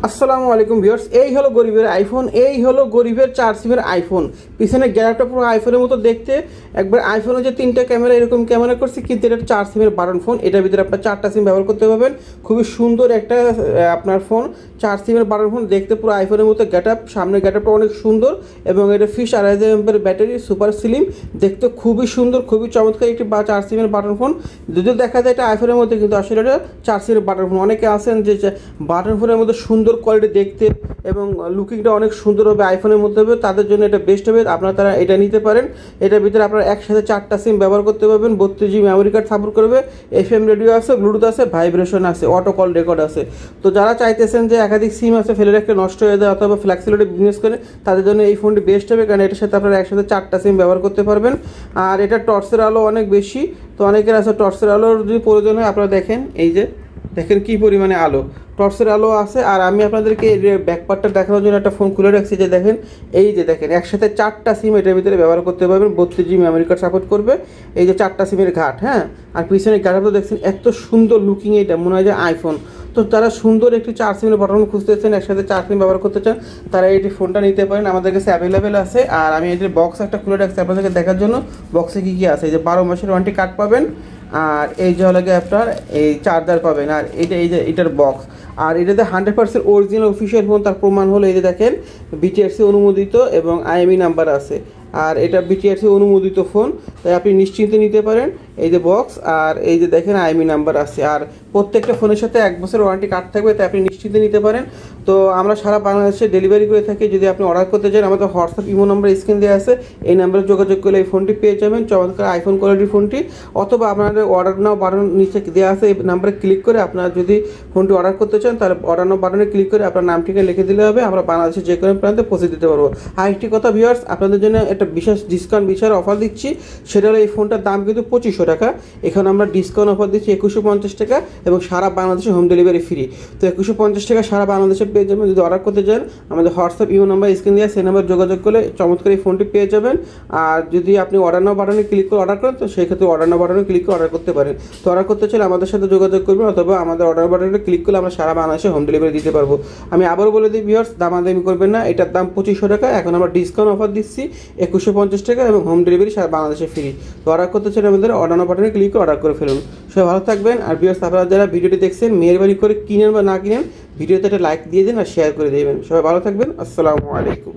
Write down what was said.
আসসালামু আলাইকুম ভিউয়ার্স, এই হলো গরিবের আইফোন, এই হলো গরিবের 4 সিমের আইফোন। পিছনে গ্যালাপটা পুরো আইফোনের মতো দেখতে, একবার আইফোনে যে 3টা ক্যামেরা এরকম ক্যামেরা করছে, কিন্তু এটা 4 সিমের বাটন ফোন। এটার ভিতরে আপনার 4টা সিম ব্যবহার করতে পারবেন। খুবই সুন্দর একটা আপনার ফোন, 4 সিমের বাটন ফোন। দেখতে পুরো আইফোনের মতো গ্যাটআপ, সামনের গ্যাটআপটা অনেক সুন্দর এবং এটা ফিশ 2.5 এমপির ব্যাটারি, সুপার স্লিম, দেখতে খুবই সুন্দর, খুবই চমৎকার একটি 4 সিমের বাটন ফোন। যদিও দেখা যায় এটা আইফোনের মধ্যে, কিন্তু আসলে এটা 4 সিমের বাটন ফোন। অনেকে আছেন যে বাটন ফোনের মধ্যে সুন্দর কোয়ালিটি দেখতে এবং লুকিংটা অনেক সুন্দর হবে, আইফোনের মধ্যে হবে, তাদের জন্য এটা বেস্ট হবে। তারা এটা নিতে পারেন। এটার ভিতরে আপনারা একসাথে 4টা সিম ব্যবহার করতে পারবেন। 32 জিবি মেমোরি কার্ড সাপোর্ট করবে, এফএম রেডিও আছে, ব্লুটুথ আছে, ভাইব্রেশন আছে, অটো কল রেকর্ড আছে। তো যারা চাইতেছেন যে একাধিক সিম আছে ফেলে রাখলে নষ্ট হয়ে যায় অথবা ফ্লেক্সিবিলিটি বিজনেস করে, তাদের জন্য এই ফোনটি বেস্ট হবে, কারণ এটার সাথে আপনারা একসাথে 4টা সিম ব্যবহার করতে পারবেন। আর এটা টর্চের আলো অনেক বেশি, তো অনেকের আছে টর্চের আলোর যদি প্রয়োজন হয়, আপনারা দেখেন, এই যে দেখেন কী পরিমাণে আলো, টর্চের আলো আছে। আর আমি আপনাদেরকে এই ব্যাকপার্টটা দেখানোর জন্য একটা ফোন খুলে রাখছি, যে দেখেন, এই যে দেখেন একসাথে 4টা সিম এটার ভিতরে ব্যবহার করতে পারবেন। 32 জিবি মেমোরি কার্ড সাপোর্ট করবে। এই যে 4টা সিমের ঘাট, হ্যাঁ। আর পিছনে ঘাটটা তো দেখছেন, এত সুন্দর লুকিং, এটা মনে হয় যে আইফোন। তো যারা সুন্দর একটি 4 সিমের বাটন খুঁজতেছেন, একসাথে 4 সিম ব্যবহার করতে চান, তারা এই ফোনটা নিতে পারেন, আমাদের কাছে অ্যাভেলেবেল আছে। আর আমি এই যে বক্স একটা খুলে রাখছি আপনাদেরকে দেখার জন্য, বক্সে কী কী আছে। এই যে 12 মাসের ওয়ারেন্টি কার্ড পাবেন, আর এই যে হলো আপনার এই চার্জার পাবেন, আর এই যে এটার বক্স। আর এটাতে 100% অরিজিনাল অফিসিয়াল ফোন, তার প্রমাণ হলো এই যে দেখেন বিটিআরসি অনুমোদিত এবং আইএমই নাম্বার আছে। আর এটা বিটিআরসি অনুমোদিত ফোন, তাই আপনি নিশ্চিন্তে নিতে পারেন। এই যে বক্স, আর এই যে দেখেন আইএমই নাম্বার আছে। আর প্রত্যেকটা ফোনের সাথে 1 বছর ওয়ারেন্টি কার্ড থাকবে, তাই আপনি নিশ্চিন্তে নিতে পারেন। তো আমরা সারা বাংলাদেশে ডেলিভারি করে থাকি। যদি আপনি অর্ডার করতে চান, আমাদের হোয়াটসঅ্যাপ ইমো নাম্বার স্ক্রিন দেওয়া আছে, এই নাম্বারে যোগাযোগ করলে এই ফোনটি পেয়ে যাবেন, চমৎকার আইফোন কোয়ালিটির ফোনটি। অথবা আপনাদের অর্ডার নাও বাটন নিচে দেওয়া আছে, এই নাম্বারে ক্লিক করে আপনারা যদি ফোনটি অর্ডার করতে চান, তাহলে অর্ডার নাও বাটনে ক্লিক করে আপনার নাম ঠিকানা লিখে দিলে হবে, আমরা বাংলাদেশের যে কোনো প্রান্তে পৌঁছে দিতে পারবো। আর একটি কথা ভিউয়ার্স, আপনাদের জন্য একটা বিশেষ ডিসকাউন্ট অফার দিচ্ছি। সেটা হলো এই ফোনটার দাম কিন্তু 2500 টাকা, এখানে আমরা ডিসকাউন্ট অফার দিচ্ছি 2150 টাকা এবং সারা বাংলাদেশে হোম ডেলিভারি ফ্রি। তো 2150 টাকা সারা বাংলাদেশে পেয়ে যাবেন। যদি অর্ডার করতে চান, আমাদের হোয়াটসঅ্যাপ ইমো নাম্বার স্ক্রিন দেওয়া, সেই নাম্বার যোগাযোগ করলে চমৎকার এই ফোনটি পেয়ে যাবেন। আর যদি আপনি অর্ডার নাও বাটনে ক্লিক করে অর্ডার করেন, তো সেই ক্ষেত্রে অর্ডার নাও বাটনে ক্লিক করে অর্ডার করতে পারেন। তো অর্ডার করতে চাইলে আমাদের সাথে যোগাযোগ করবেন, অথবা আমাদের অর্ডার বাটনে ক্লিক করলে আমরা সারা বাংলাদেশে হোম ডেলিভারি দিতে পারবো। আমি আবারও বলে দিই ভিউয়ার্স, দামাদামি করবেন না, এটার দাম 2500 টাকা, এখন আমরা ডিসকাউন্ট অফার দিচ্ছি 2150 টাকা এবং হোম ডেলিভারি সারা বাংলাদেশে ফ্রি। তো অর্ডার করতে চাইলে আমাদের অর্ডার নাও বাটনে ক্লিক করে অর্ডার করে ফেলুন। সবাই ভালো থাকবেন। আর ভিউয়ার্স, আপনারা যারা ভিডিওটি দেখছেন, মেহেরবানি করে কিনেন বা না কিনেন, ভিডিওতে একটা লাইক দিয়ে দিন আর শেয়ার করে দেবেন। সবাই ভালো থাকবেন। আসসালামু আলাইকুম।